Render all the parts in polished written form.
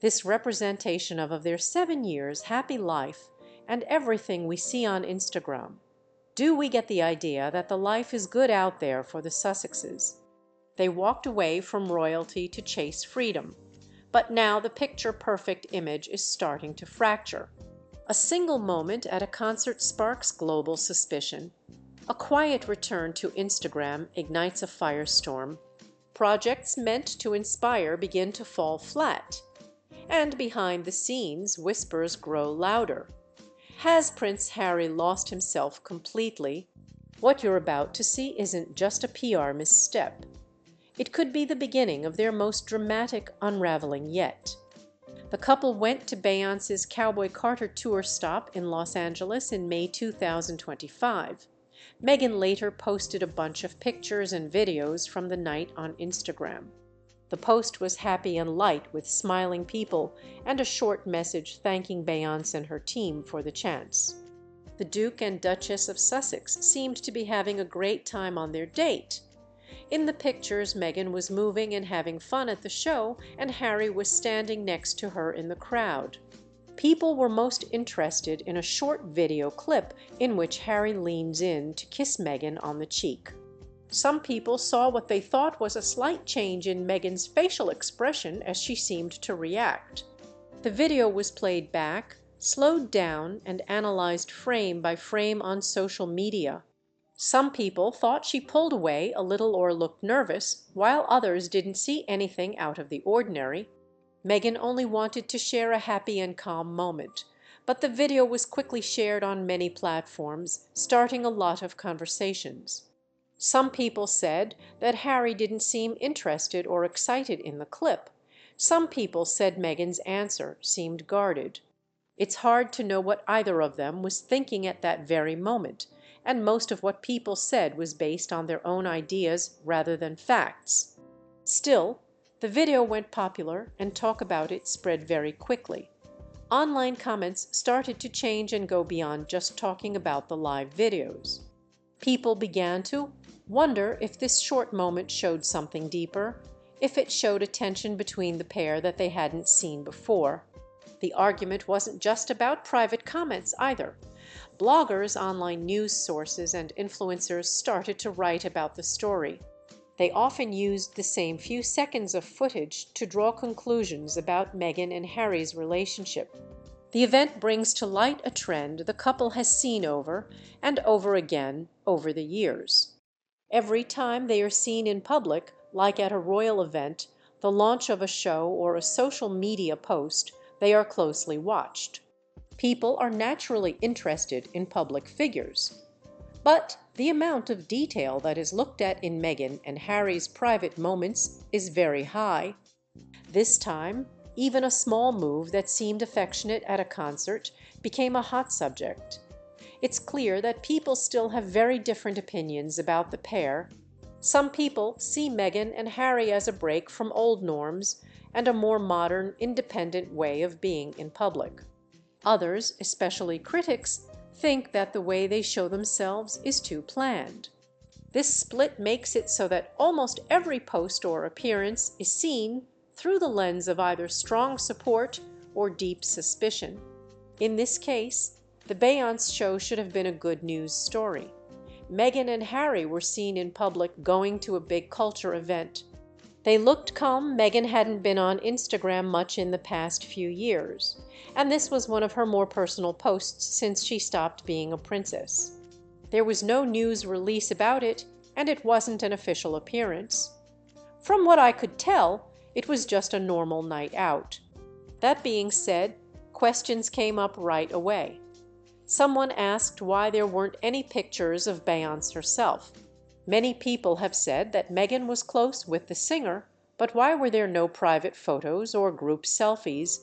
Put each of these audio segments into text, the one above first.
this representation of their 7 years happy life and everything we see on Instagram. Do we get the idea that the life is good out there for the Sussexes? They walked away from royalty to chase freedom, but now the picture-perfect image is starting to fracture. A single moment at a concert sparks global suspicion. A quiet return to Instagram ignites a firestorm. Projects meant to inspire begin to fall flat. And behind the scenes, whispers grow louder. Has Prince Harry lost himself completely? What you're about to see isn't just a PR misstep. It could be the beginning of their most dramatic unraveling yet. The couple went to Beyoncé's Cowboy Carter tour stop in Los Angeles in May 2025. Meghan later posted a bunch of pictures and videos from the night on Instagram. The post was happy and light with smiling people and a short message thanking Beyoncé and her team for the chance. The Duke and Duchess of Sussex seemed to be having a great time on their date. In the pictures, Meghan was moving and having fun at the show, and Harry was standing next to her in the crowd. People were most interested in a short video clip in which Harry leans in to kiss Meghan on the cheek. Some people saw what they thought was a slight change in Meghan's facial expression as she seemed to react. The video was played back, slowed down, and analyzed frame by frame on social media. Some people thought she pulled away a little or looked nervous, while others didn't see anything out of the ordinary. Meghan only wanted to share a happy and calm moment, but the video was quickly shared on many platforms, starting a lot of conversations. Some people said that Harry didn't seem interested or excited in the clip. Some people said Meghan's answer seemed guarded. It's hard to know what either of them was thinking at that very moment, and most of what people said was based on their own ideas rather than facts. Still, the video went popular and talk about it spread very quickly. Online comments started to change and go beyond just talking about the live videos. People began to wonder if this short moment showed something deeper, if it showed a tension between the pair that they hadn't seen before. The argument wasn't just about private comments either. Bloggers, online news sources, and influencers started to write about the story. They often used the same few seconds of footage to draw conclusions about Meghan and Harry's relationship. The event brings to light a trend the couple has seen over and over again over the years. Every time they are seen in public, like at a royal event, the launch of a show, or a social media post, they are closely watched. People are naturally interested in public figures. But the amount of detail that is looked at in Meghan and Harry's private moments is very high. This time, even a small move that seemed affectionate at a concert became a hot subject. It's clear that people still have very different opinions about the pair. Some people see Meghan and Harry as a break from old norms and a more modern, independent way of being in public. Others, especially critics, think that the way they show themselves is too planned. This split makes it so that almost every post or appearance is seen through the lens of either strong support or deep suspicion. In this case, the Beyoncé show should have been a good news story. Meghan and Harry were seen in public going to a big culture event. They looked calm. Meghan hadn't been on Instagram much in the past few years, and this was one of her more personal posts since she stopped being a princess. There was no news release about it, and it wasn't an official appearance. From what I could tell, it was just a normal night out. That being said, questions came up right away. Someone asked why there weren't any pictures of Beyoncé herself. Many people have said that Meghan was close with the singer, but why were there no private photos or group selfies?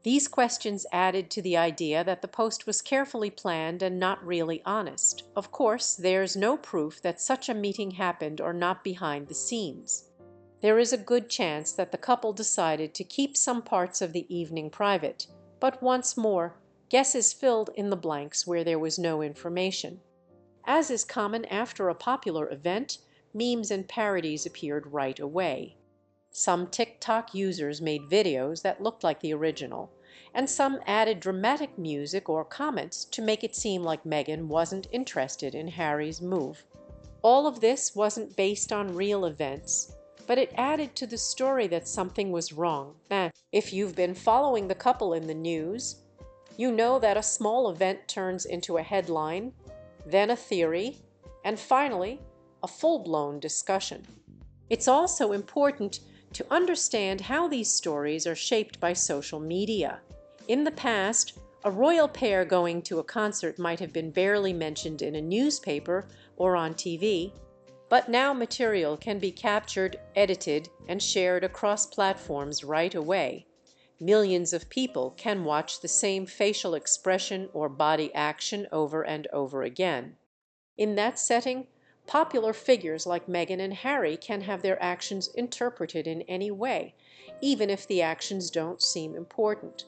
These questions added to the idea that the post was carefully planned and not really honest. Of course, there's no proof that such a meeting happened or not behind the scenes. There is a good chance that the couple decided to keep some parts of the evening private, but once more, guesses filled in the blanks where there was no information. As is common after a popular event, memes and parodies appeared right away. Some TikTok users made videos that looked like the original, and some added dramatic music or comments to make it seem like Meghan wasn't interested in Harry's move. All of this wasn't based on real events, but it added to the story that something was wrong. If you've been following the couple in the news, you know that a small event turns into a headline, then a theory, and finally, a full-blown discussion. It's also important to understand how these stories are shaped by social media. In the past, a royal pair going to a concert might have been barely mentioned in a newspaper or on TV, but now material can be captured, edited, and shared across platforms right away. Millions of people can watch the same facial expression or body action over and over again. In that setting, popular figures like Meghan and Harry can have their actions interpreted in any way, even if the actions don't seem important.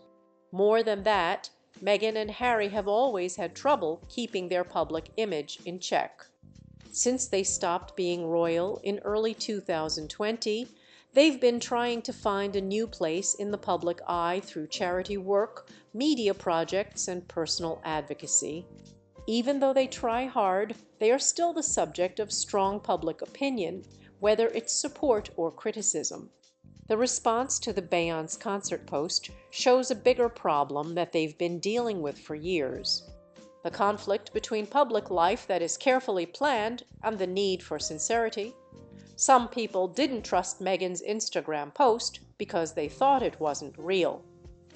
More than that, Meghan and Harry have always had trouble keeping their public image in check. Since they stopped being royal in early 2020, they've been trying to find a new place in the public eye through charity work, media projects, and personal advocacy. Even though they try hard, they are still the subject of strong public opinion, whether it's support or criticism. The response to the Beyoncé concert post shows a bigger problem that they've been dealing with for years: the conflict between public life that is carefully planned and the need for sincerity. Some people didn't trust Meghan's Instagram post because they thought it wasn't real.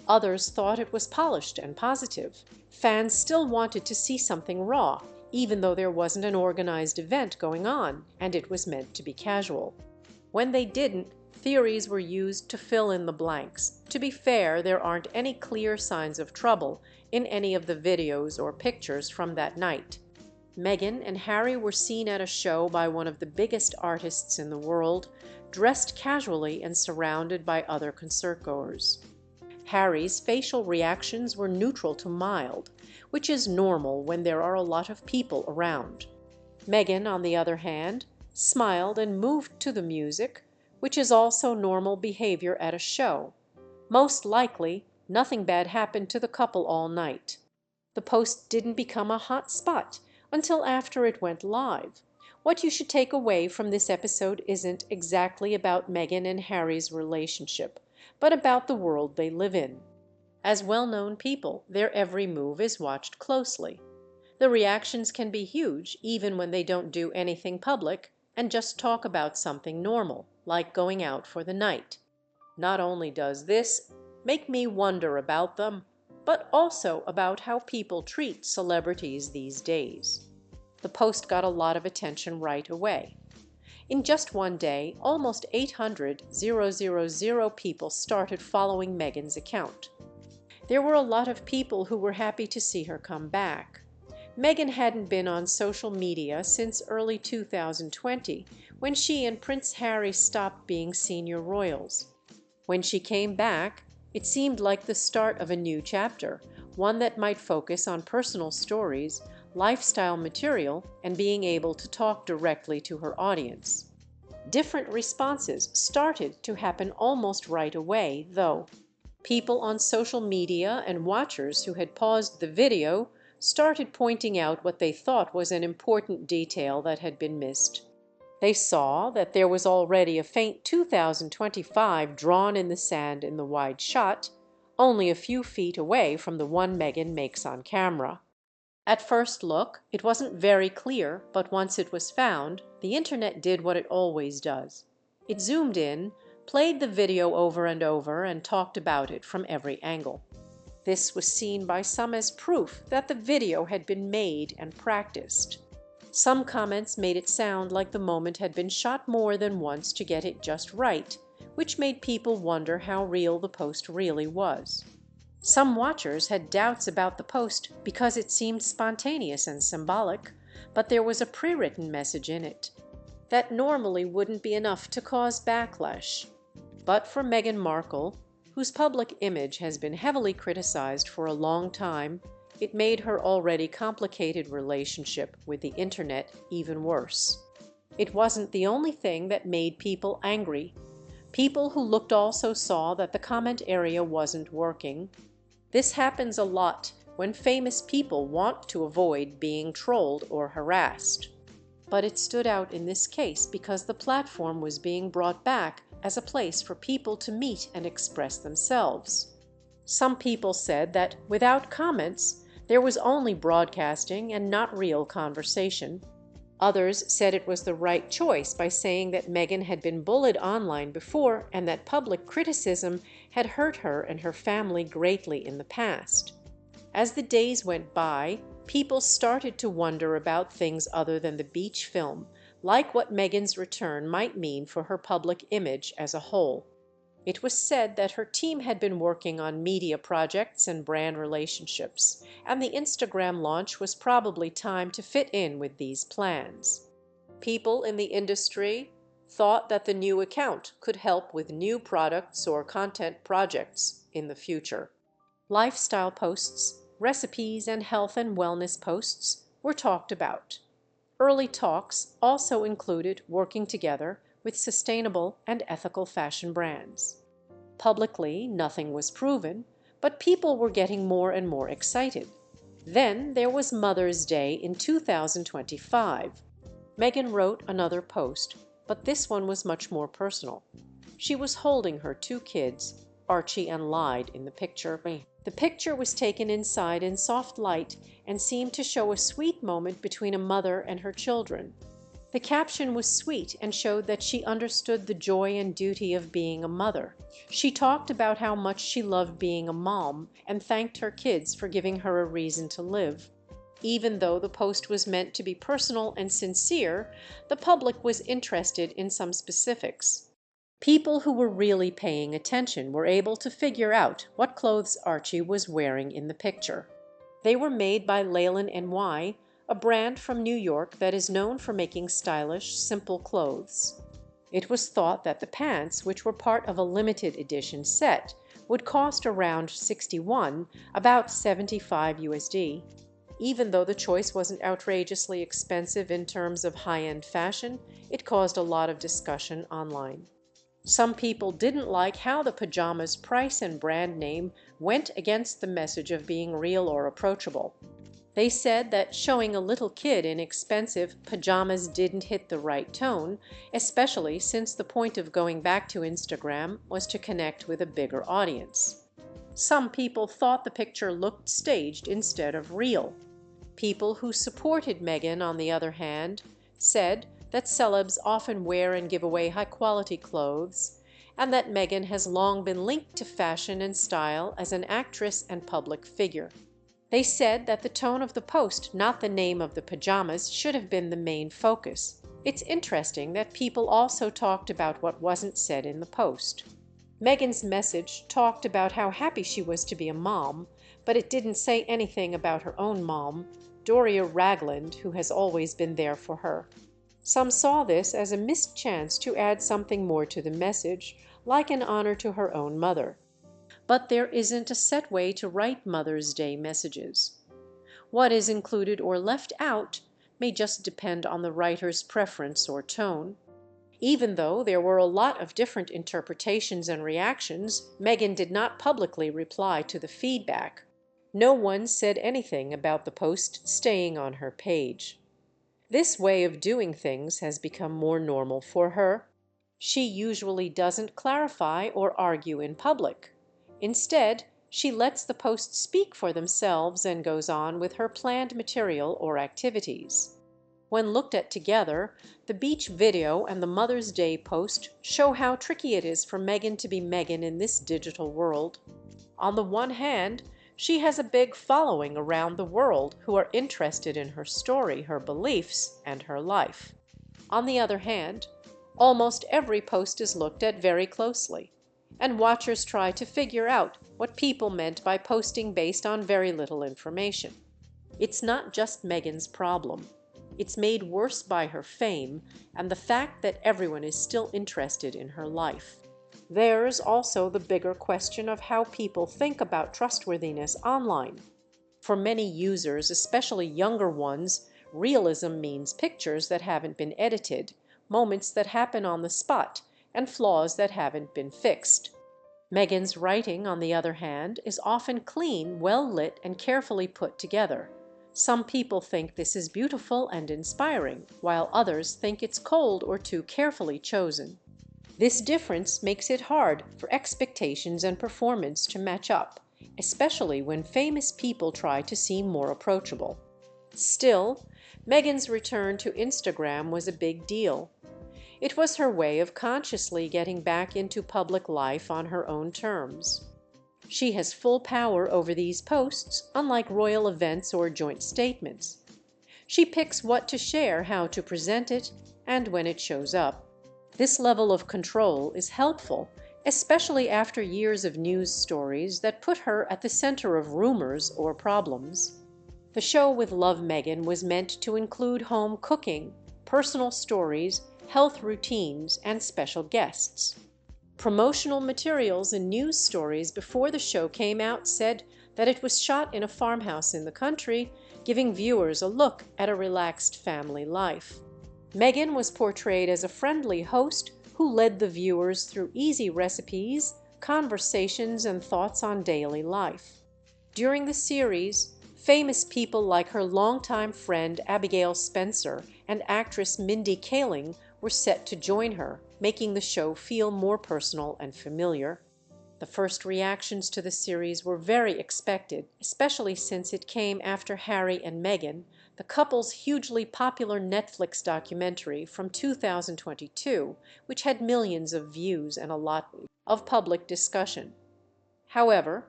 Others thought it was polished and positive. Fans still wanted to see something raw, even though there wasn't an organized event going on and it was meant to be casual. When they didn't, theories were used to fill in the blanks. To be fair, there aren't any clear signs of trouble in any of the videos or pictures from that night. Meghan and Harry were seen at a show by one of the biggest artists in the world, dressed casually and surrounded by other concertgoers. Harry's facial reactions were neutral to mild, which is normal when there are a lot of people around. Meghan, on the other hand, smiled and moved to the music, which is also normal behavior at a show. Most likely, nothing bad happened to the couple all night. The post didn't become a hot spot until after it went live. What you should take away from this episode isn't exactly about Meghan and Harry's relationship, but about the world they live in. As well-known people, their every move is watched closely. The reactions can be huge even when they don't do anything public and just talk about something normal, like going out for the night. Not only does this make me wonder about them, but also about how people treat celebrities these days. The post got a lot of attention right away. In just one day, almost 800,000 people started following Meghan's account. There were a lot of people who were happy to see her come back. Meghan hadn't been on social media since early 2020, when she and Prince Harry stopped being senior royals. When she came back, it seemed like the start of a new chapter, one that might focus on personal stories, lifestyle material, and being able to talk directly to her audience. Different responses started to happen almost right away, though. People on social media and watchers who had paused the video started pointing out what they thought was an important detail that had been missed. They saw that there was already a faint 2025 drawn in the sand in the wide shot, only a few feet away from the one Meghan makes on camera. At first look, it wasn't very clear, but once it was found, the internet did what it always does. It zoomed in, played the video over and over, and talked about it from every angle. This was seen by some as proof that the video had been made and practiced. Some comments made it sound like the moment had been shot more than once to get it just right, which made people wonder how real the post really was. Some watchers had doubts about the post because it seemed spontaneous and symbolic, but there was a pre-written message in it. That normally wouldn't be enough to cause backlash. But for Meghan Markle, whose public image has been heavily criticized for a long time, it made her already complicated relationship with the internet even worse. It wasn't the only thing that made people angry. People who looked also saw that the comment area wasn't working. This happens a lot when famous people want to avoid being trolled or harassed. But it stood out in this case because the platform was being brought back as a place for people to meet and express themselves. Some people said that without comments, there was only broadcasting and not real conversation. Others said it was the right choice by saying that Meghan had been bullied online before and that public criticism had hurt her and her family greatly in the past. As the days went by, people started to wonder about things other than the beach film, like what Meghan's return might mean for her public image as a whole. It was said that her team had been working on media projects and brand relationships, and the Instagram launch was probably timed to fit in with these plans. People in the industry thought that the new account could help with new products or content projects in the future. Lifestyle posts, recipes, and health and wellness posts were talked about. Early talks also included working together with sustainable and ethical fashion brands. Publicly, nothing was proven, but people were getting more and more excited. Then there was Mother's Day in 2025. Meghan wrote another post, but this one was much more personal. She was holding her two kids, Archie and Lyde, in the picture. The picture was taken inside in soft light and seemed to show a sweet moment between a mother and her children. The caption was sweet and showed that she understood the joy and duty of being a mother. She talked about how much she loved being a mom and thanked her kids for giving her a reason to live. Even though the post was meant to be personal and sincere, the public was interested in some specifics. People who were really paying attention were able to figure out what clothes Archie was wearing in the picture. They were made by Leyland NY, a brand from New York that is known for making stylish, simple clothes. It was thought that the pants, which were part of a limited edition set, would cost around $61, about $75 USD. Even though the choice wasn't outrageously expensive in terms of high-end fashion, it caused a lot of discussion online. Some people didn't like how the pajamas' price and brand name went against the message of being real or approachable. They said that showing a little kid in expensive pajamas didn't hit the right tone, especially since the point of going back to Instagram was to connect with a bigger audience. Some people thought the picture looked staged instead of real. People who supported Meghan, on the other hand, said that celebs often wear and give away high-quality clothes, and that Meghan has long been linked to fashion and style as an actress and public figure. They said that the tone of the post, not the name of the pajamas, should have been the main focus. It's interesting that people also talked about what wasn't said in the post. Meghan's message talked about how happy she was to be a mom, but it didn't say anything about her own mom, Doria Ragland, who has always been there for her. Some saw this as a missed chance to add something more to the message, like an honor to her own mother. But there isn't a set way to write Mother's Day messages. What is included or left out may just depend on the writer's preference or tone. Even though there were a lot of different interpretations and reactions, Meghan did not publicly reply to the feedback. No one said anything about the post staying on her page. This way of doing things has become more normal for her. She usually doesn't clarify or argue in public. Instead, she lets the posts speak for themselves and goes on with her planned material or activities. When looked at together, the beach video and the Mother's Day post show how tricky it is for Meghan to be Meghan in this digital world. On the one hand, she has a big following around the world who are interested in her story, her beliefs, and her life. On the other hand, almost every post is looked at very closely, and watchers try to figure out what people meant by posting based on very little information. It's not just Meghan's problem. It's made worse by her fame and the fact that everyone is still interested in her life. There's also the bigger question of how people think about trustworthiness online. For many users, especially younger ones, realism means pictures that haven't been edited, moments that happen on the spot, and flaws that haven't been fixed. Meghan's writing, on the other hand, is often clean, well lit, and carefully put together. Some people think this is beautiful and inspiring, while others think it's cold or too carefully chosen. This difference makes it hard for expectations and performance to match up, especially when famous people try to seem more approachable. Still, Meghan's return to Instagram was a big deal. It was her way of consciously getting back into public life on her own terms. She has full power over these posts, unlike royal events or joint statements. She picks what to share, how to present it, and when it shows up. This level of control is helpful, especially after years of news stories that put her at the center of rumors or problems. The show with Love Meghan was meant to include home cooking, personal stories, health routines, and special guests. Promotional materials and news stories before the show came out said that it was shot in a farmhouse in the country, giving viewers a look at a relaxed family life. Meghan was portrayed as a friendly host who led the viewers through easy recipes, conversations, and thoughts on daily life. During the series, famous people like her longtime friend Abigail Spencer and actress Mindy Kaling were set to join her, making the show feel more personal and familiar. The first reactions to the series were very expected, especially since it came after Harry and Meghan, the couple's hugely popular Netflix documentary from 2022, which had millions of views and a lot of public discussion. However,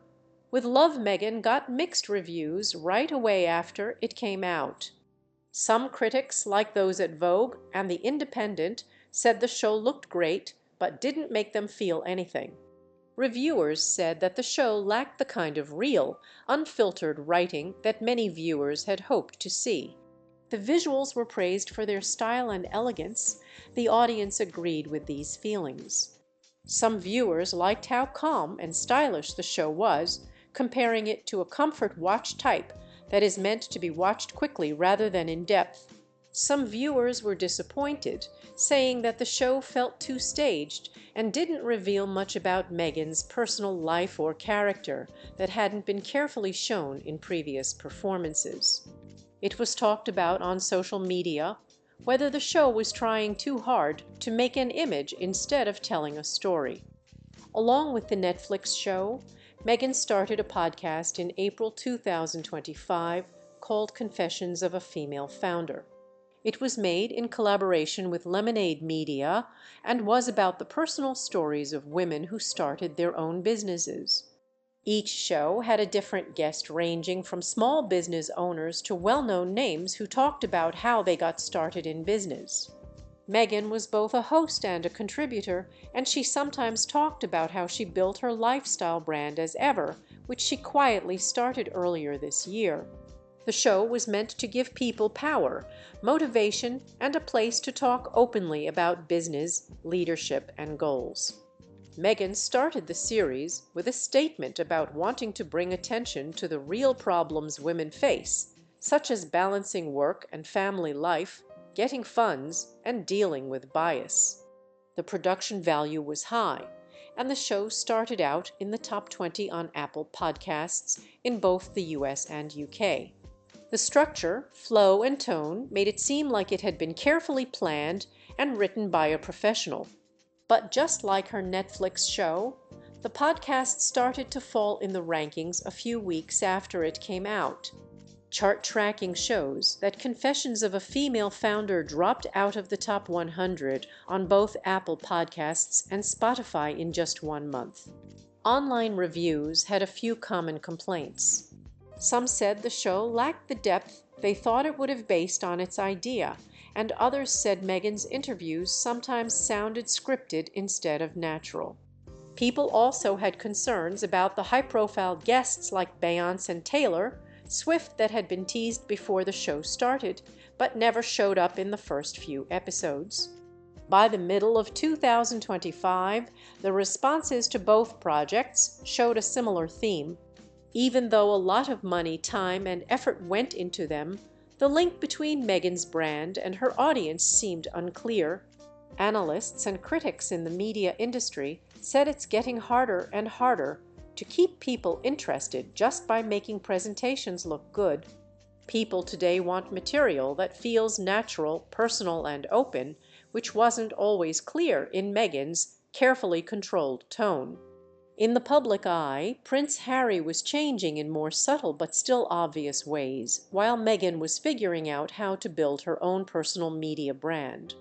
With Love Meghan got mixed reviews right away after it came out. Some critics, like those at Vogue and The Independent, said the show looked great, but didn't make them feel anything. Reviewers said that the show lacked the kind of real, unfiltered writing that many viewers had hoped to see. The visuals were praised for their style and elegance. The audience agreed with these feelings. Some viewers liked how calm and stylish the show was, comparing it to a comfort watch type that is meant to be watched quickly rather than in depth. Some viewers were disappointed, saying that the show felt too staged and didn't reveal much about Meghan's personal life or character that hadn't been carefully shown in previous performances. It was talked about on social media whether the show was trying too hard to make an image instead of telling a story. Along with the Netflix show, Meghan started a podcast in April 2025 called Confessions of a Female Founder. It was made in collaboration with Lemonade Media and was about the personal stories of women who started their own businesses. Each show had a different guest ranging from small business owners to well-known names who talked about how they got started in business. Meghan was both a host and a contributor, and she sometimes talked about how she built her lifestyle brand as Ever, which she quietly started earlier this year. The show was meant to give people power, motivation, and a place to talk openly about business, leadership, and goals. Meghan started the series with a statement about wanting to bring attention to the real problems women face, such as balancing work and family life, getting funds, and dealing with bias. The production value was high, and the show started out in the top 20 on Apple Podcasts in both the US and UK. The structure, flow, and tone made it seem like it had been carefully planned and written by a professional. But just like her Netflix show, the podcast started to fall in the rankings a few weeks after it came out. Chart tracking shows that Confessions of a Female Founder dropped out of the top 100 on both Apple Podcasts and Spotify in just 1 month. Online reviews had a few common complaints. Some said the show lacked the depth they thought it would have based on its idea, and others said Meghan's interviews sometimes sounded scripted instead of natural. People also had concerns about the high-profile guests like Beyoncé and Taylor Swift that had been teased before the show started, but never showed up in the first few episodes. By the middle of 2025, the responses to both projects showed a similar theme. Even though a lot of money, time, and effort went into them, the link between Meghan's brand and her audience seemed unclear. Analysts and critics in the media industry said it's getting harder and harder to keep people interested just by making presentations look good. People today want material that feels natural, personal, and open, which wasn't always clear in Meghan's carefully controlled tone. In the public eye, Prince Harry was changing in more subtle but still obvious ways, while Meghan was figuring out how to build her own personal media brand.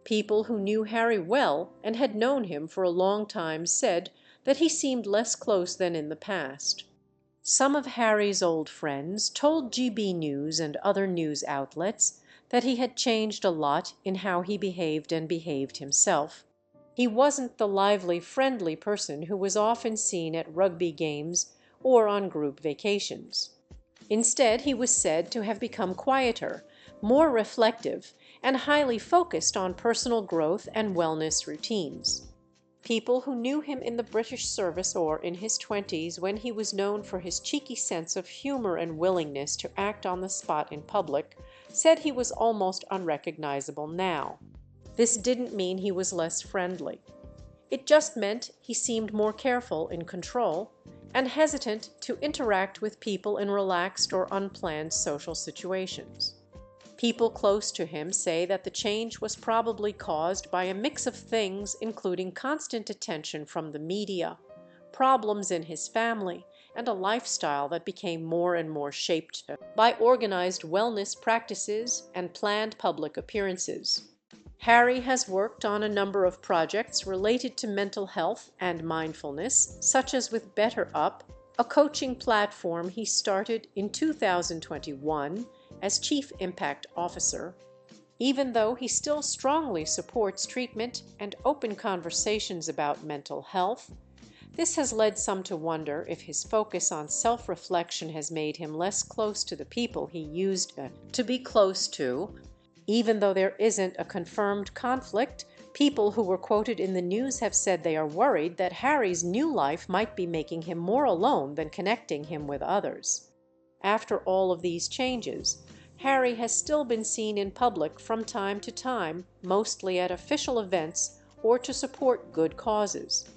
People who knew Harry well and had known him for a long time said that he seemed less close than in the past. Some of Harry's old friends told GB News and other news outlets that he had changed a lot in how he behaved himself. He wasn't the lively, friendly person who was often seen at rugby games or on group vacations. Instead, he was said to have become quieter, more reflective, and highly focused on personal growth and wellness routines. People who knew him in the British service or in his 20s, when he was known for his cheeky sense of humor and willingness to act on the spot in public, said he was almost unrecognizable now. This didn't mean he was less friendly. It just meant he seemed more careful, in control, and hesitant to interact with people in relaxed or unplanned social situations. People close to him say that the change was probably caused by a mix of things, including constant attention from the media, problems in his family, and a lifestyle that became more and more shaped by organized wellness practices and planned public appearances. Harry has worked on a number of projects related to mental health and mindfulness, such as with Better Up, a coaching platform he started in 2021 as Chief Impact Officer. Even though he still strongly supports treatment and open conversations about mental health, this has led some to wonder if his focus on self-reflection has made him less close to the people he used to be close to. Even though there isn't a confirmed conflict, people who were quoted in the news have said they are worried that Harry's new life might be making him more alone than connecting him with others. After all of these changes, Harry has still been seen in public from time to time, mostly at official events or to support good causes.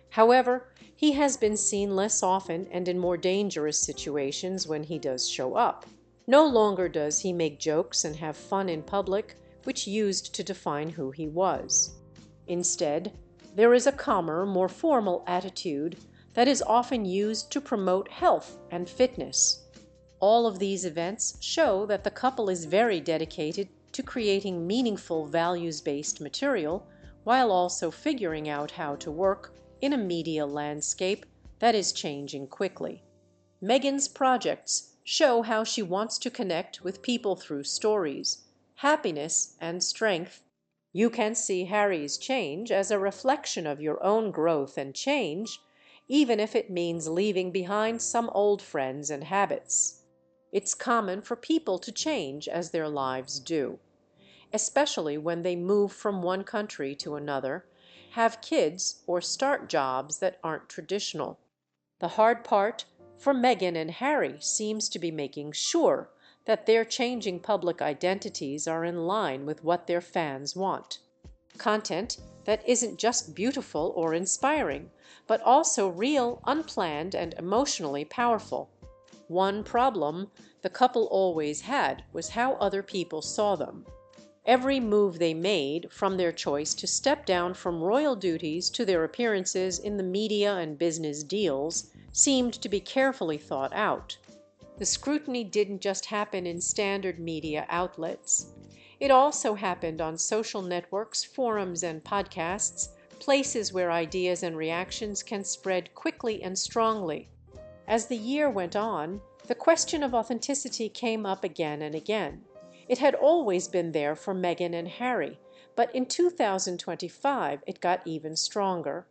However, he has been seen less often and in more dangerous situations when he does show up. No longer does he make jokes and have fun in public, which used to define who he was. Instead, there is a calmer, more formal attitude that is often used to promote health and fitness. All of these events show that the couple is very dedicated to creating meaningful values-based material while also figuring out how to work in a media landscape that is changing quickly. Meghan's projects show how she wants to connect with people through stories, happiness, and strength. You can see Harry's change as a reflection of your own growth and change, even if it means leaving behind some old friends and habits. It's common for people to change as their lives do, especially when they move from one country to another, have kids, or start jobs that aren't traditional. The hard part for Meghan and Harry seems to be making sure that their changing public identities are in line with what their fans want. Content that isn't just beautiful or inspiring, but also real, unplanned, and emotionally powerful. One problem the couple always had was how other people saw them. Every move they made, from their choice to step down from royal duties to their appearances in the media and business deals, seemed to be carefully thought out. The scrutiny didn't just happen in standard media outlets. It also happened on social networks, forums, and podcasts, places where ideas and reactions can spread quickly and strongly. As the year went on, the question of authenticity came up again and again. It had always been there for Meghan and Harry, but in 2025 it got even stronger.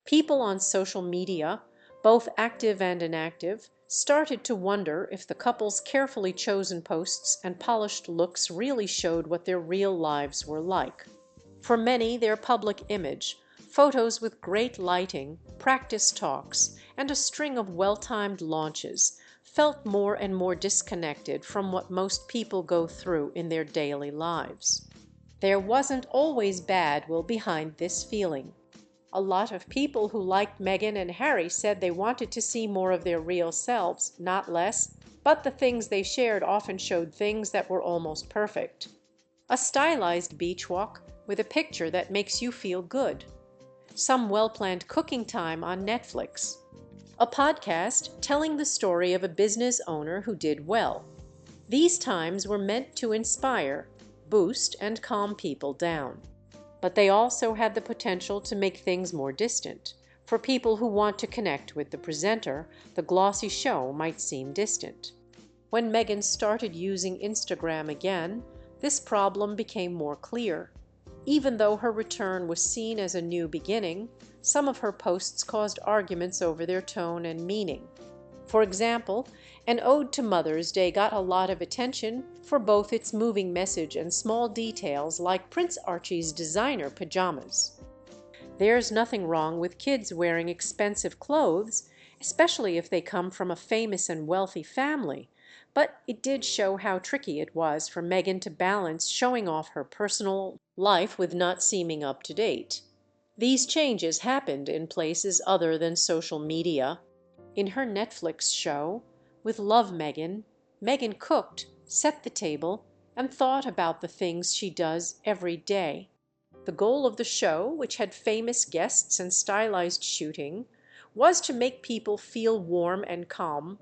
People on social media, both active and inactive, started to wonder if the couple's carefully chosen posts and polished looks really showed what their real lives were like. For many, their public image, photos with great lighting, practice talks, and a string of well-timed launches, felt more and more disconnected from what most people go through in their daily lives. There wasn't always bad will behind this feeling. A lot of people who liked Meghan and Harry said they wanted to see more of their real selves, not less, but the things they shared often showed things that were almost perfect. A stylized beach walk with a picture that makes you feel good. Some well-planned cooking time on Netflix. A podcast telling the story of a business owner who did well. These times were meant to inspire, boost, and calm people down. But they also had the potential to make things more distant. For people who want to connect with the presenter, the glossy show might seem distant. When Meghan started using Instagram again, this problem became more clear. Even though her return was seen as a new beginning, some of her posts caused arguments over their tone and meaning. For example, an ode to Mother's Day got a lot of attention for both its moving message and small details like Prince Archie's designer pajamas. There's nothing wrong with kids wearing expensive clothes, especially if they come from a famous and wealthy family, but it did show how tricky it was for Meghan to balance showing off her personal life with not seeming up to date. These changes happened in places other than social media. In her Netflix show, with Love Meghan, Meghan cooked, set the table, and thought about the things she does every day. The goal of the show, which had famous guests and stylized shooting, was to make people feel warm and calm.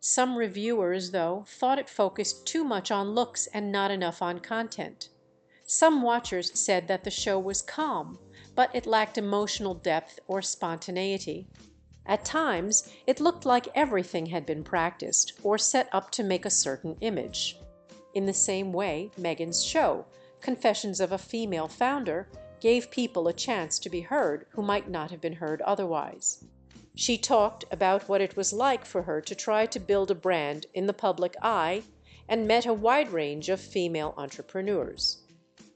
Some reviewers, though, thought it focused too much on looks and not enough on content. Some watchers said that the show was calm, but it lacked emotional depth or spontaneity. At times, it looked like everything had been practiced or set up to make a certain image. In the same way, Meghan's show, Confessions of a Female Founder, gave people a chance to be heard who might not have been heard otherwise. She talked about what it was like for her to try to build a brand in the public eye and met a wide range of female entrepreneurs.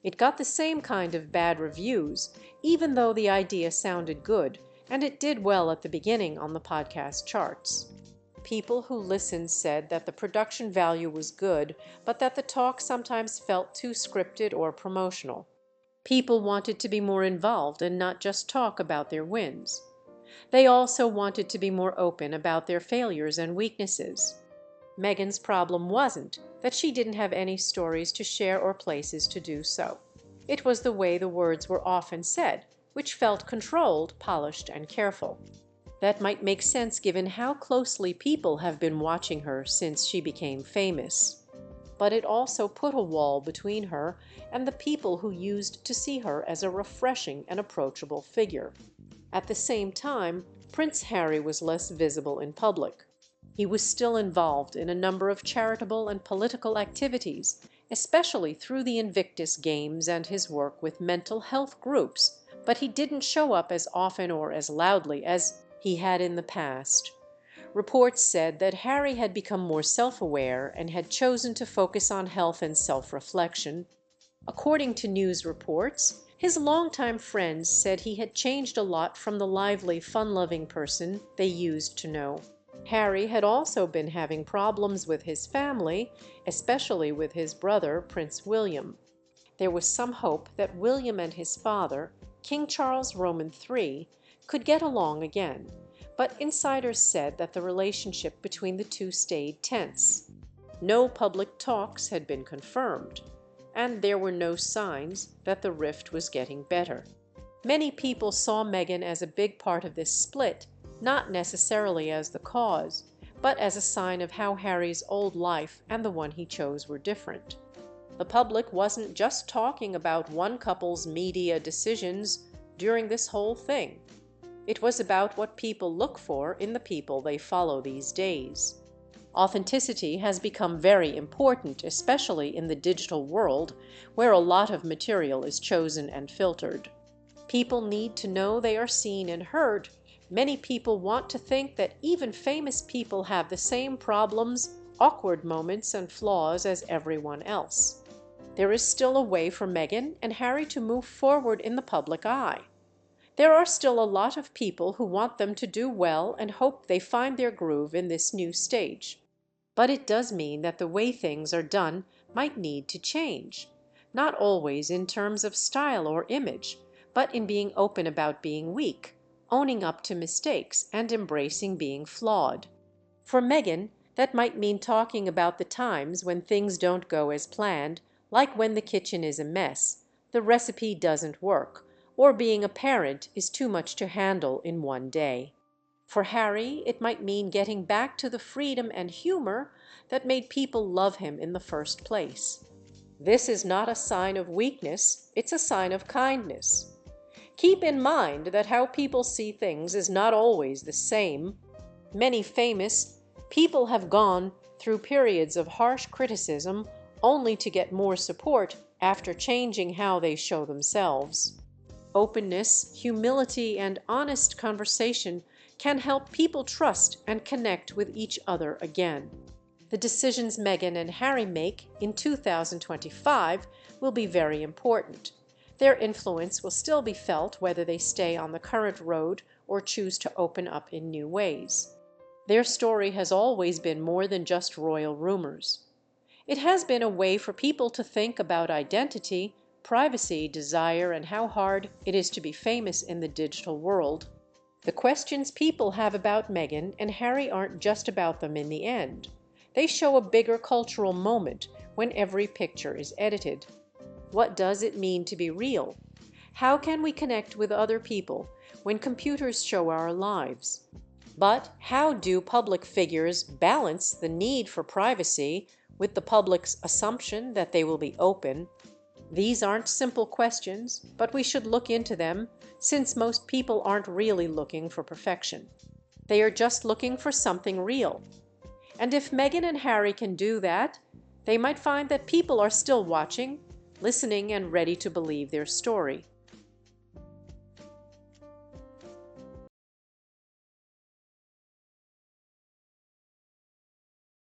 It got the same kind of bad reviews, even though the idea sounded good, and it did well at the beginning on the podcast charts. People who listened said that the production value was good, but that the talk sometimes felt too scripted or promotional. People wanted to be more involved and not just talk about their wins. They also wanted to be more open about their failures and weaknesses. Meghan's problem wasn't that she didn't have any stories to share or places to do so. It was the way the words were often said, which felt controlled, polished, and careful. That might make sense given how closely people have been watching her since she became famous. But it also put a wall between her and the people who used to see her as a refreshing and approachable figure. At the same time, Prince Harry was less visible in public. He was still involved in a number of charitable and political activities, especially through the Invictus Games and his work with mental health groups, but he didn't show up as often or as loudly as he had in the past. Reports said that Harry had become more self-aware and had chosen to focus on health and self-reflection. According to news reports, his longtime friends said he had changed a lot from the lively, fun-loving person they used to know. Harry had also been having problems with his family, especially with his brother, Prince William. There was some hope that William and his father, King Charles Roman III, could get along again, but insiders said that the relationship between the two stayed tense. No public talks had been confirmed, and there were no signs that the rift was getting better. Many people saw Meghan as a big part of this split, not necessarily as the cause, but as a sign of how Harry's old life and the one he chose were different. The public wasn't just talking about one couple's media decisions during this whole thing. It was about what people look for in the people they follow these days. Authenticity has become very important, especially in the digital world, where a lot of material is chosen and filtered. People need to know they are seen and heard. Many people want to think that even famous people have the same problems, awkward moments, and flaws as everyone else. There is still a way for Meghan and Harry to move forward in the public eye. There are still a lot of people who want them to do well and hope they find their groove in this new stage. But it does mean that the way things are done might need to change. not always in terms of style or image, but in being open about being weak, owning up to mistakes, and embracing being flawed. For Meghan, that might mean talking about the times when things don't go as planned, like when the kitchen is a mess, the recipe doesn't work, or being a parent is too much to handle in one day. For Harry, it might mean getting back to the freedom and humor that made people love him in the first place. This is not a sign of weakness, it's a sign of kindness. Keep in mind that how people see things is not always the same. Many famous people have gone through periods of harsh criticism only to get more support after changing how they show themselves. Openness, humility, and honest conversation can help people trust and connect with each other again. The decisions Meghan and Harry make in 2025 will be very important. Their influence will still be felt whether they stay on the current road or choose to open up in new ways. Their story has always been more than just royal rumors. It has been a way for people to think about identity, privacy, desire, and how hard it is to be famous in the digital world. The questions people have about Meghan and Harry aren't just about them in the end. They show a bigger cultural moment when every picture is edited. What does it mean to be real? How can we connect with other people when computers show our lives? But how do public figures balance the need for privacy with the public's assumption that they will be open? These aren't simple questions, but we should look into them since most people aren't really looking for perfection. They are just looking for something real. And if Meghan and Harry can do that, they might find that people are still watching, listening, and ready to believe their story.